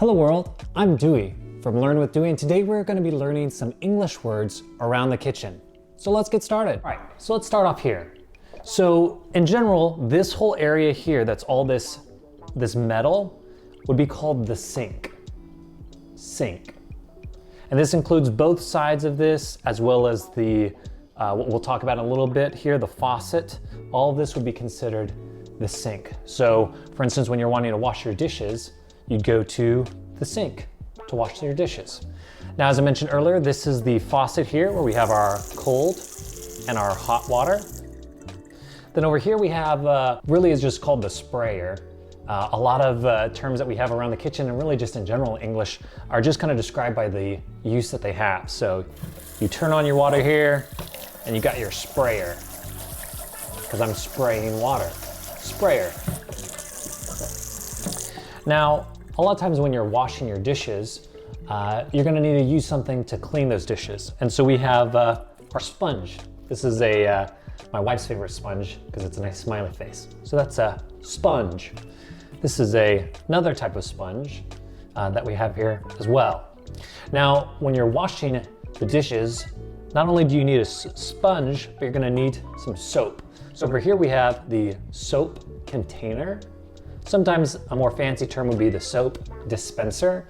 Hello world, I'm Dewey from Learn with Dewey, and today we're going to be learning some English words around the kitchen. So let's get started. All right, so let's start off here. So in general, this whole area here that's all this metal would be called the sink. Sink. And this includes both sides of this as well as the, what we'll talk about in a little bit here, the faucet. All of this would be considered the sink. So for instance, when you're wanting to wash your dishes, you'd go to the sink to wash your dishes. Now, as I mentioned earlier, this is the faucet here where we have our cold and our hot water. Then over here we have, really is just called the sprayer. A lot of terms that we have around the kitchen and really just in general English are just kind of described by the use that they have. So you turn on your water here and you got your sprayer, because I'm spraying water. Sprayer. Now, a lot of times when you're washing your dishes, you're gonna need to use something to clean those dishes. And so we have our sponge. This is my wife's favorite sponge because it's a nice smiley face. So that's a sponge. This is another type of sponge that we have here as well. Now, when you're washing the dishes, not only do you need a sponge, but you're gonna need some soap. So over here we have the soap container. Sometimes a more fancy term would be the soap dispenser.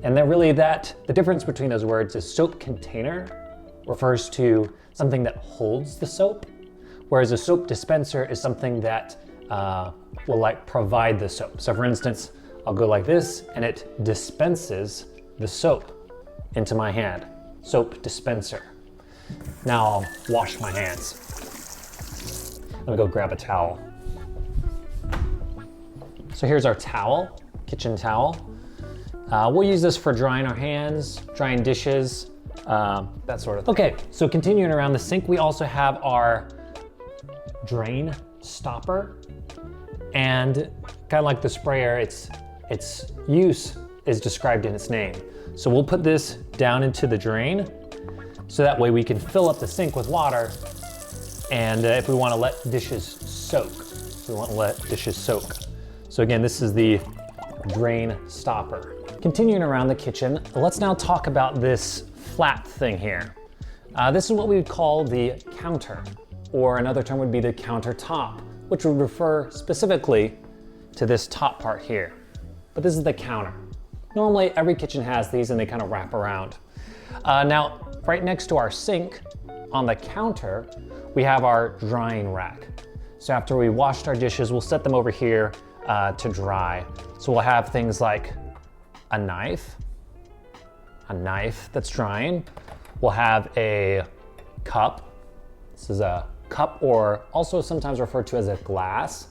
And then really the difference between those words is soap container refers to something that holds the soap, whereas a soap dispenser is something that will like provide the soap. So for instance, I'll go like this and it dispenses the soap into my hand. Soap dispenser. Now I'll wash my hands. Let me go grab a towel. So here's our towel, kitchen towel. We'll use this for drying our hands, drying dishes, that sort of thing. Okay, so continuing around the sink, we also have our drain stopper. And kind of like the sprayer, its use is described in its name. So we'll put this down into the drain, so that way we can fill up the sink with water. And if we want to let dishes soak, So again, this is the drain stopper. Continuing around the kitchen, let's now talk about this flat thing here. This is what we would call the counter, or another term would be the countertop, which would refer specifically to this top part here. But this is the counter. Normally every kitchen has these and they kind of wrap around. Now, right next to our sink, on the counter, we have our drying rack. So after we washed our dishes, we'll set them over here to dry. So we'll have things like a knife that's drying. We'll have a cup. This is a cup, or also sometimes referred to as a glass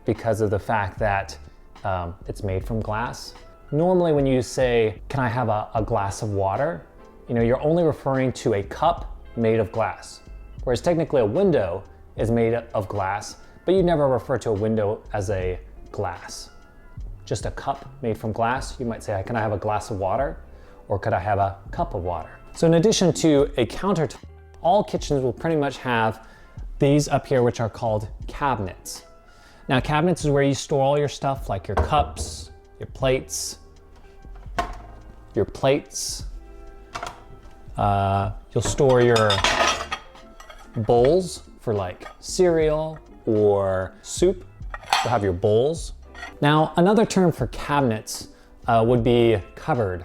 because of the fact that it's made from glass. Normally when you say, can I have a glass of water? You're only referring to a cup made of glass. Whereas technically a window is made of glass, but you never refer to a window as a glass. Just a cup made from glass, you might say, can I have a glass of water? Or could I have a cup of water? So in addition to a countertop, all kitchens will pretty much have these up here, which are called cabinets. Now, cabinets is where you store all your stuff, like your cups, your plates. You'll store your bowls for like cereal or soup. You'll have your bowls. Now, another term for cabinets would be cupboard.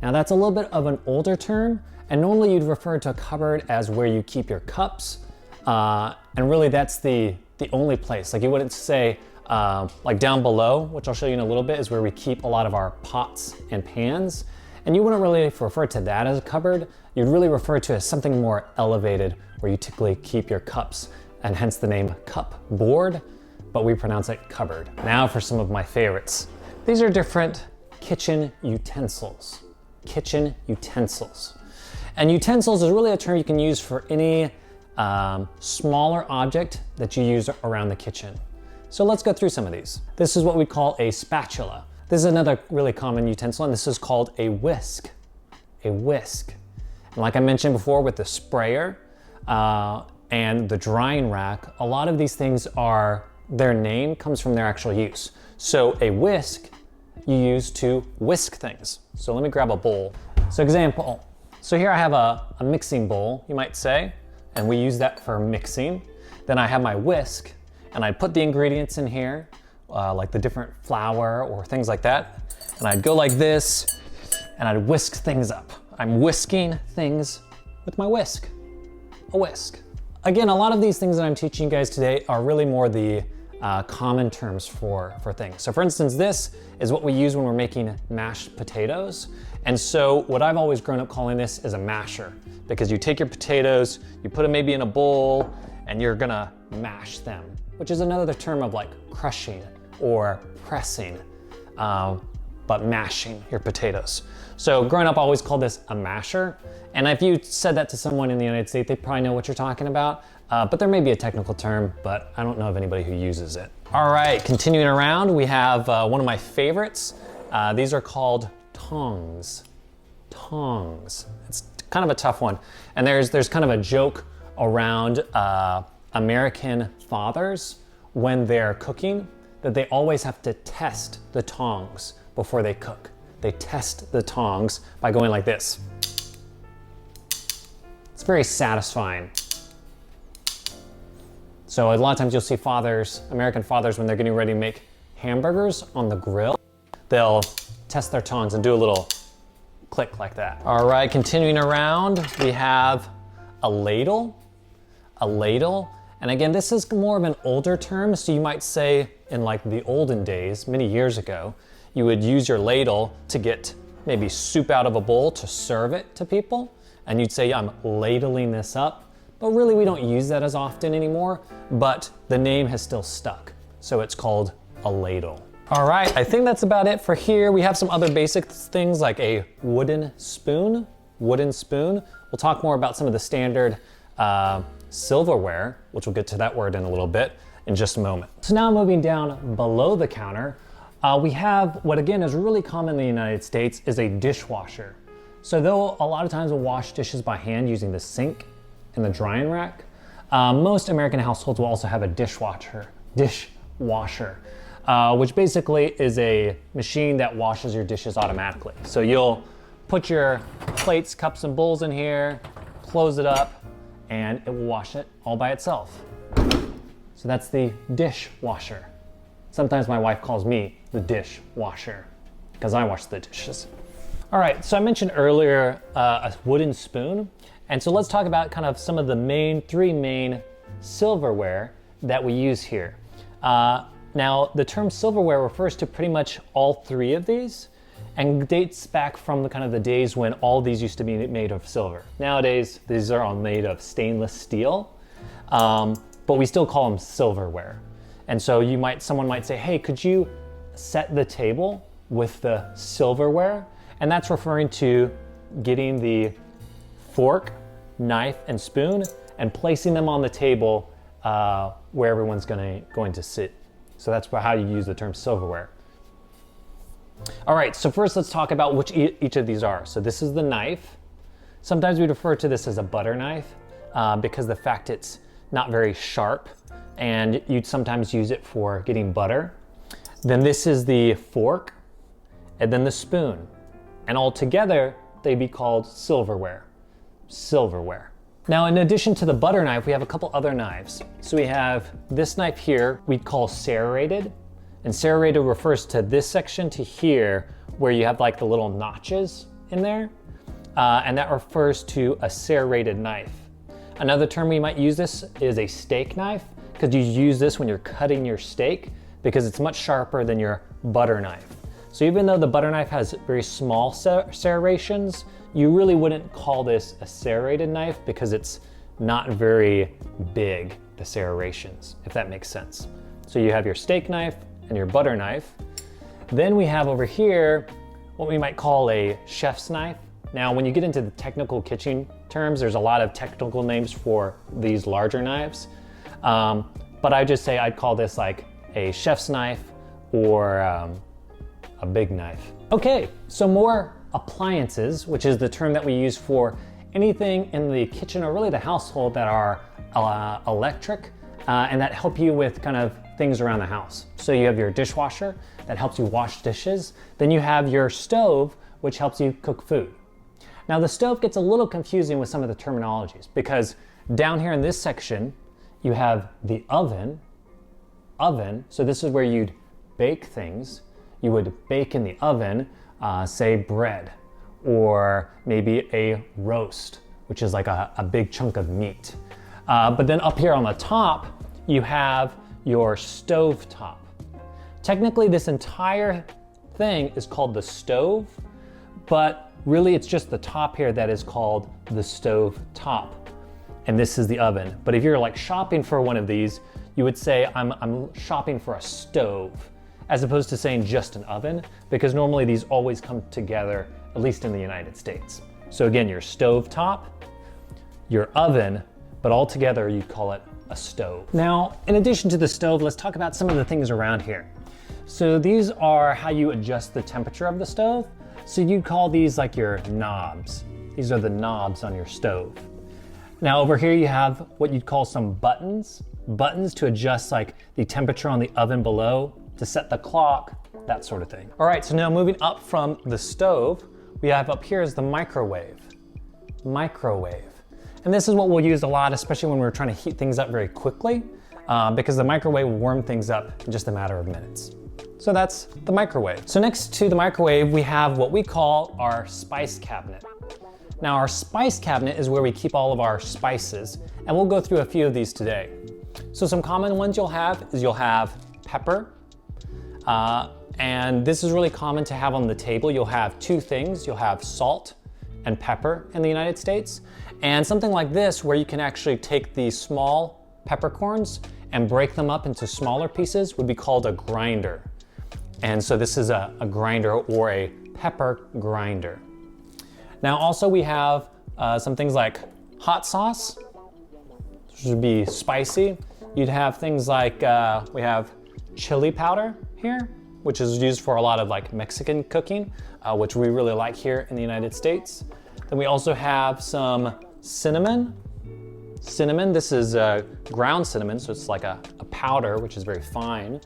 Now, that's a little bit of an older term, and normally you'd refer to a cupboard as where you keep your cups, and really that's the only place. Like you wouldn't say, like down below, which I'll show you in a little bit, is where we keep a lot of our pots and pans, and you wouldn't really refer to that as a cupboard. You'd really refer to it as something more elevated, where you typically keep your cups, and hence the name cupboard, but we pronounce it cupboard. Now for some of my favorites. These are different kitchen utensils. Kitchen utensils. And utensils is really a term you can use for any smaller object that you use around the kitchen. So let's go through some of these. This is what we call a spatula. This is another really common utensil, and this is called a whisk. A whisk. And like I mentioned before with the sprayer and the drying rack, a lot of these things their name comes from their actual use. So a whisk you use to whisk things. So let me grab a bowl. So example, so here I have a mixing bowl, you might say, and we use that for mixing. Then I have my whisk, and I put the ingredients in here, like the different flour or things like that. And I'd go like this, and I'd whisk things up. I'm whisking things with my whisk, a whisk. Again, a lot of these things that I'm teaching you guys today are really more the common terms for things. So for instance, this is what we use when we're making mashed potatoes. And so what I've always grown up calling this is a masher, because you take your potatoes, you put them maybe in a bowl, and you're gonna mash them, which is another term of like crushing or pressing, but mashing your potatoes. So growing up, I always called this a masher. And if you said that to someone in the United States, they probably know what you're talking about. But there may be a technical term, but I don't know of anybody who uses it. All right, continuing around, we have one of my favorites. These are called tongs. Tongs. It's kind of a tough one. And there's kind of a joke around American fathers when they're cooking, that they always have to test the tongs before they cook. They test the tongs by going like this. It's very satisfying. So a lot of times you'll see fathers, American fathers, when they're getting ready to make hamburgers on the grill, they'll test their tongs and do a little click like that. All right, continuing around, we have a ladle. A ladle. And again, this is more of an older term. So you might say in like the olden days, many years ago, you would use your ladle to get maybe soup out of a bowl to serve it to people. And you'd say, I'm ladling this up. But really, we don't use that as often anymore, but the name has still stuck. So it's called a ladle. All right, I think that's about it for here. We have some other basic things like a wooden spoon. Wooden spoon. We'll talk more about some of the standard silverware, which we'll get to that word in a little bit in just a moment. So now moving down below the counter, we have what again is really common in the United States is a dishwasher. So though a lot of times we'll wash dishes by hand using the sink and the drying rack, most American households will also have a dishwasher, which basically is a machine that washes your dishes automatically. So you'll put your plates, cups, and bowls in here, close it up, and it will wash it all by itself. So that's the dishwasher. Sometimes my wife calls me the dishwasher because I wash the dishes. All right, so I mentioned earlier a wooden spoon. And so let's talk about kind of some of the three main silverware that we use here. Now, the term silverware refers to pretty much all three of these and dates back from the days when all these used to be made of silver. Nowadays, these are all made of stainless steel, but we still call them silverware. And so someone might say, hey, could you set the table with the silverware? And that's referring to getting the fork, knife, and spoon and placing them on the table where everyone's going to sit. So that's how you use the term silverware. All right, so first let's talk about which each of these are. So this is the knife. Sometimes we refer to this as a butter knife because the fact it's not very sharp, and you'd sometimes use it for getting butter. Then this is the fork, and then the spoon. And all together, they'd be called silverware. Silverware. Now, in addition to the butter knife, we have a couple other knives. So we have this knife here we'd call serrated. And serrated refers to this section to here where you have like the little notches in there. And that refers to a serrated knife. Another term we might use this is a steak knife, because you use this when you're cutting your steak because it's much sharper than your butter knife. So even though the butter knife has very small serrations, you really wouldn't call this a serrated knife because it's not very big, the serrations, if that makes sense. So you have your steak knife and your butter knife. Then we have over here what we might call a chef's knife. Now, when you get into the technical kitchen terms, there's a lot of technical names for these larger knives. But I just say I'd call this like a chef's knife or a big knife. Okay, so more appliances, which is the term that we use for anything in the kitchen or really the household that are electric and that help you with kind of things around the house. So you have your dishwasher that helps you wash dishes. Then you have your stove, which helps you cook food. Now the stove gets a little confusing with some of the terminologies because down here in this section, you have the oven. So this is where you'd bake things. You would bake in the oven, say bread, or maybe a roast, which is like a big chunk of meat. But then up here on the top, you have your stove top. Technically, this entire thing is called the stove, but really it's just the top here that is called the stove top. And this is the oven. But if you're like shopping for one of these, you would say, I'm shopping for a stove, as opposed to saying just an oven, because normally these always come together, at least in the United States. So again, your stove top, your oven, but all together you call it a stove. Now, in addition to the stove, let's talk about some of the things around here. So these are how you adjust the temperature of the stove. So you call these like your knobs. These are the knobs on your stove. Now over here you have what you'd call some buttons to adjust like the temperature on the oven below, to set the clock, that sort of thing. All right, so now moving up from the stove, we have up here is the microwave. And this is what we'll use a lot, especially when we're trying to heat things up very quickly, because the microwave will warm things up in just a matter of minutes. So that's the microwave. So next to the microwave, we have what we call our spice cabinet. Now our spice cabinet is where we keep all of our spices, and we'll go through a few of these today. So some common ones you'll have is you'll have pepper, and this is really common to have on the table. You'll have two things. You'll have salt and pepper in the United States, and something like this where you can actually take these small peppercorns and break them up into smaller pieces would be called a grinder. And so this is a grinder or a pepper grinder. Now also we have some things like hot sauce, which would be spicy. You'd have things like, we have chili powder here, which is used for a lot of like Mexican cooking, which we really like here in the United States. Then we also have some cinnamon. Cinnamon, this is ground cinnamon, so it's like a powder, which is very fine.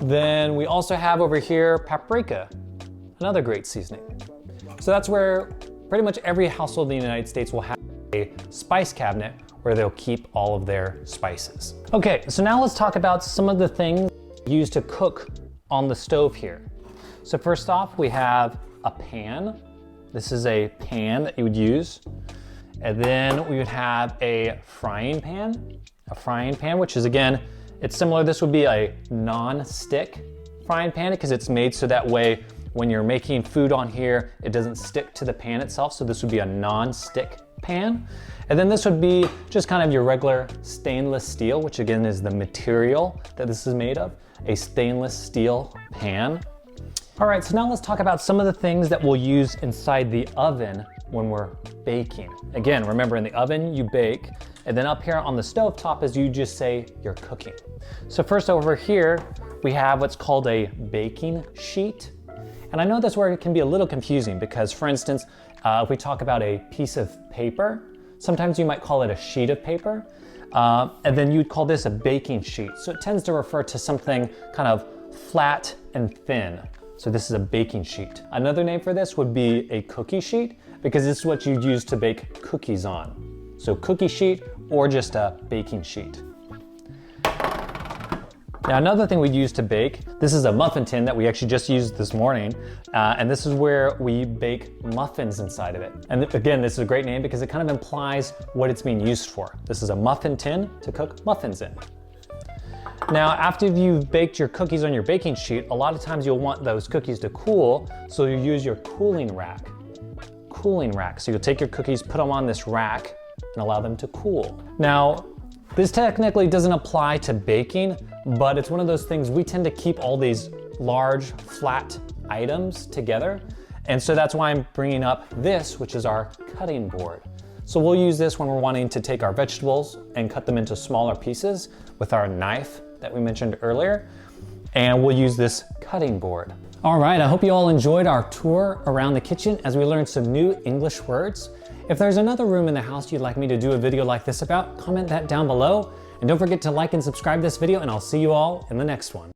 Then we also have over here paprika, another great seasoning. So that's where pretty much every household in the United States will have a spice cabinet where they'll keep all of their spices. Okay, so now let's talk about some of the things used to cook on the stove here. So first off, we have a pan. This is a pan that you would use. And then we would have a frying pan, which is again, it's similar. This would be a non-stick frying pan because it's made so that way when you're making food on here, it doesn't stick to the pan itself. So this would be a non-stick pan. And then this would be just kind of your regular stainless steel, which again is the material that this is made of, a stainless steel pan. All right, so now let's talk about some of the things that we'll use inside the oven when we're baking. Again, remember in the oven you bake, and then up here on the stove top is you just say you're cooking. So first over here, we have what's called a baking sheet. And I know that's where it can be a little confusing because for instance, if we talk about a piece of paper, sometimes you might call it a sheet of paper, and then you'd call this a baking sheet. So it tends to refer to something kind of flat and thin. So this is a baking sheet. Another name for this would be a cookie sheet because this is what you'd use to bake cookies on. So cookie sheet or just a baking sheet. Now another thing we'd use to bake, this is a muffin tin that we actually just used this morning, and this is where we bake muffins inside of it. And again, this is a great name because it kind of implies what it's being used for. This is a muffin tin to cook muffins in. Now, after you've baked your cookies on your baking sheet, a lot of times you'll want those cookies to cool, so you use your cooling rack. So you'll take your cookies, put them on this rack, and allow them to cool. Now, this technically doesn't apply to baking, but it's one of those things we tend to keep all these large, flat items together. And so that's why I'm bringing up this, which is our cutting board. So we'll use this when we're wanting to take our vegetables and cut them into smaller pieces with our knife that we mentioned earlier. And we'll use this cutting board. All right, I hope you all enjoyed our tour around the kitchen as we learned some new English words. If there's another room in the house you'd like me to do a video like this about, comment that down below. And And don't forget to like and subscribe this video, and I'll see you all in the next one.